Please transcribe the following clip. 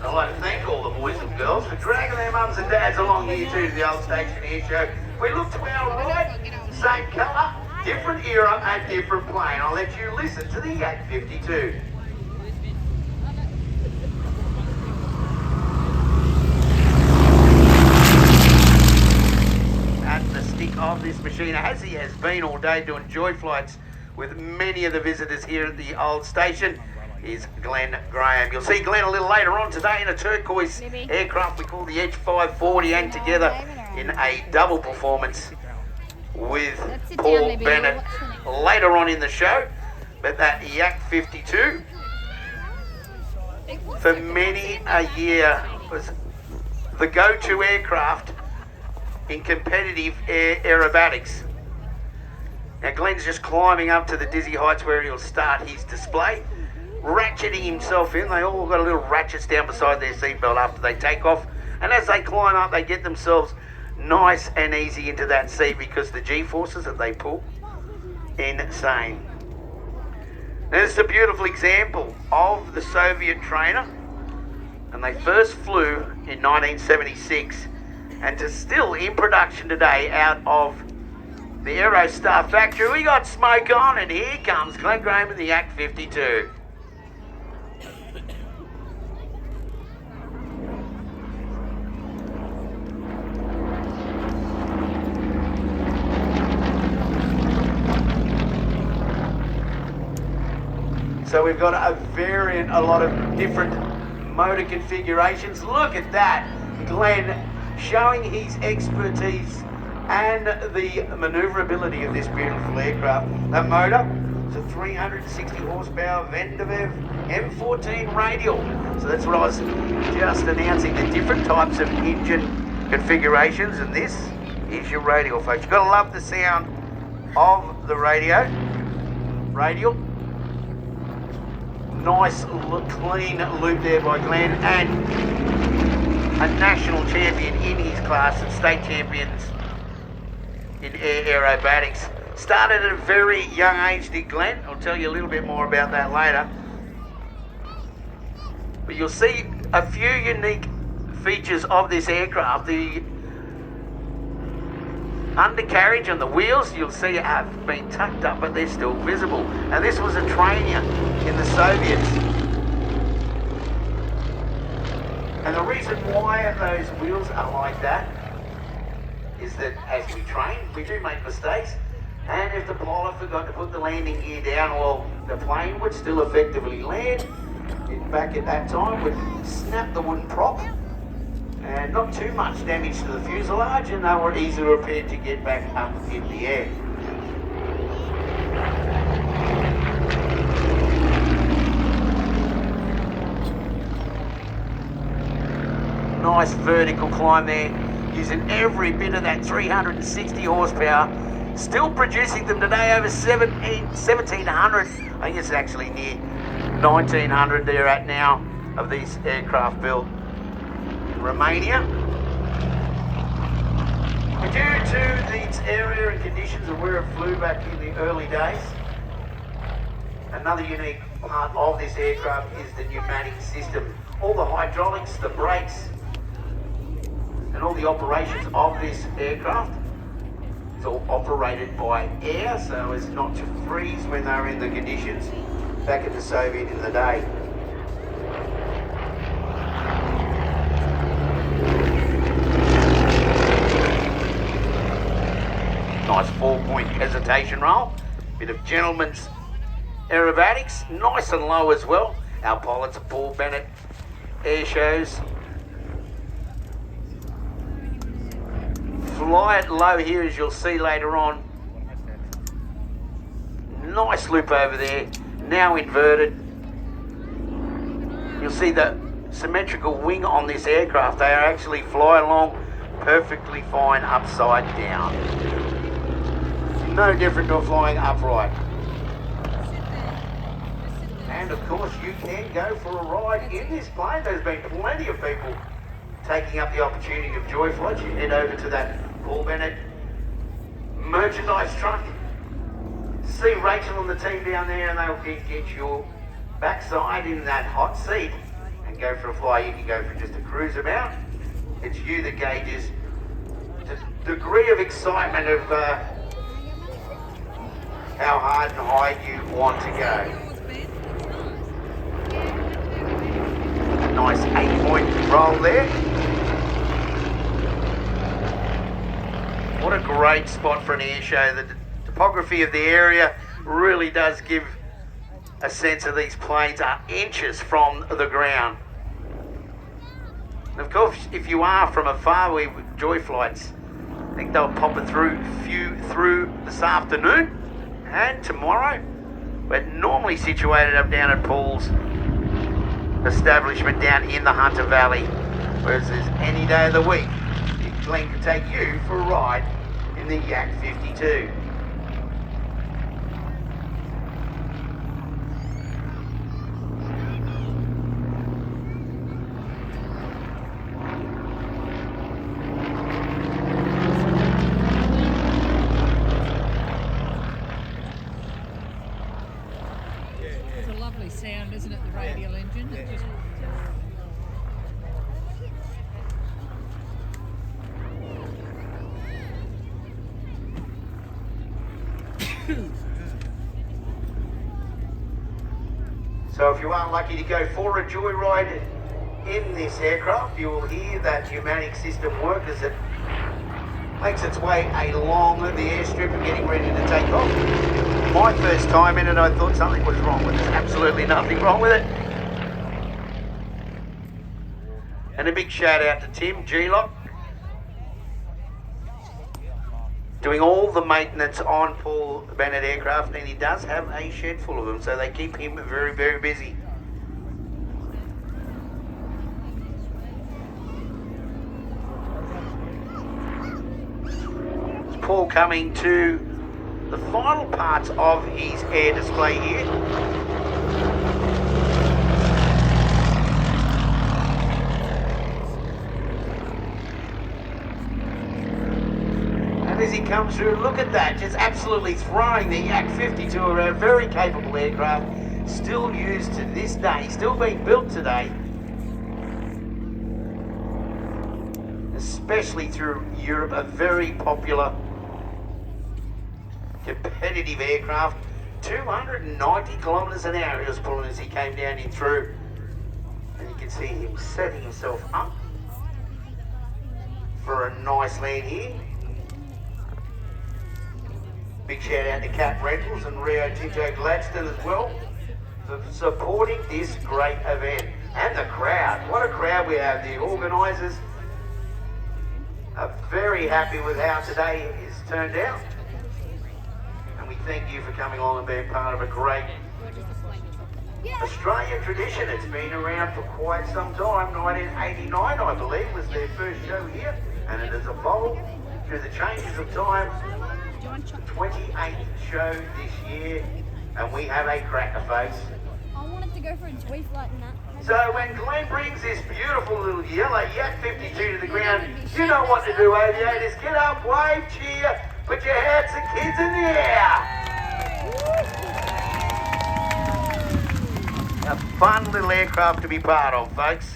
I'd like to thank all the boys and girls for dragging their mums and dads along here too to the old station air show. We look to our right, same colour, different era and different plane. I'll let you listen to the Yak-Fifty-Two. At the stick of this machine, as he has been all day doing joy flights with many of the visitors here at the old station, is Glenn Graham. You'll see Glenn a little later on today in a turquoise aircraft we call the Edge 540, and together in a double performance with Paul Bennet later on in the show. But that Yak-Fifty-Two for many a year was the go-to aircraft in competitive aerobatics. Now Glenn's just climbing up to the dizzy heights where he'll start his display, ratcheting himself in. They all got a little ratchets down beside their seatbelt after they take off, and as they climb up they get themselves nice and easy into that seat because the G-forces that they pull, insane. Now this is a beautiful example of the Soviet trainer, and they first flew in 1976 and to still in production today out of the Aerostar factory. We got smoke on, and here comes Glenn Graham and the Yak-Fifty-Two. So we've got a lot of different motor configurations. Look at that, Glenn showing his expertise and the manoeuvrability of this beautiful aircraft. That motor is a 360 horsepower Vedeneyev M-Fourteen Radial. So that's what I was just announcing, the different types of engine configurations, and this is your Radial, folks. You've got to love the sound of the Radial. Nice clean loop there by Glenn, and a national champion in his class and state champions in aerobatics. Started at a very young age, did Glenn. I'll tell you a little bit more about that later. But you'll see a few unique features of this aircraft. The undercarriage and the wheels, you'll see, have been tucked up, but they're still visible. And this was a trainer in the Soviets. And the reason why those wheels are like that is that as we train, we do make mistakes. And if the pilot forgot to put the landing gear down, well, the plane would still effectively land. Back at that time, would snap the wooden prop, and not too much damage to the fuselage, and they were easily repaired to get back up in the air. Nice vertical climb there, using every bit of that 360 horsepower, still producing them today over 1700. I think it's actually near 1900 they're at now of these aircraft built in Romania. Due to its area and conditions of where it flew back in the early days, another unique part of this aircraft is the pneumatic system. All the hydraulics, the brakes, and all the operations of this aircraft, it's all operated by air so as not to freeze when they're in the conditions back in the Soviet in the day. Nice 4-point hesitation roll, bit of gentleman's aerobatics, nice and low as well. Our pilots are Paul Bennet Airshows. Fly it low here, as you'll see later on. Nice loop over there, now inverted. You'll see the symmetrical wing on this aircraft. They are actually fly along perfectly fine upside down. No different to flying upright. And of course you can go for a ride in this plane. There's been plenty of people taking up the opportunity of joy flights. You head over to that Paul Bennet merchandise truck. See Rachel and the team down there, and they'll get your backside in that hot seat and go for a fly. You can go for just a cruise amount. It's you that gauges the degree of excitement of how hard and high you want to go. Nice 8-point roll there. What a great spot for an air show. The topography of the area really does give a sense of these planes are inches from the ground. And of course, if you are from afar, we joy flights, I think they'll pop it through this afternoon and tomorrow. We're normally situated up down at Paul's establishment down in the Hunter Valley, whereas there's any day of the week Glenn can take you for a ride in the Yak-Fifty-Two. It's a lovely sound, isn't it, the Radial engine? It just... So if you are lucky to go for a joyride in this aircraft, you will hear that pneumatic system work as it makes its way along the airstrip and getting ready to take off. My first time in it, I thought something was wrong with it. There's absolutely nothing wrong with it. And a big shout out to Tim G-Lock, doing all the maintenance on Paul Bennet aircraft, and he does have a shed full of them, so they keep him very, very busy. It's Paul coming to the final parts of his air display here. As he comes through, look at that, just absolutely throwing the Yak-Fifty-Two around. Very capable aircraft, still used to this day, still being built today, especially through Europe. A very popular competitive aircraft. 290 kilometres an hour he was pulling as he came down in through, and you can see him setting himself up for a nice land here. Big shout out to Cap Rentals and Rio Tinto Gladstone as well for supporting this great event. And the crowd, what a crowd we have. The organisers are very happy with how today is turned out. And we thank you for coming along and being part of a great Australian tradition. It's been around for quite some time. 1989, I believe, was their first show here, and it has evolved through the changes of time. 28th show this year, and we have a cracker, folks. I wanted to go for a joy flight and that. So when Glenn brings this beautiful little yellow Yak-Fifty-Two to the ground, you know what to do, aviators. Get up, wave, cheer, put your hats and kids in the air. A fun little aircraft to be part of, folks.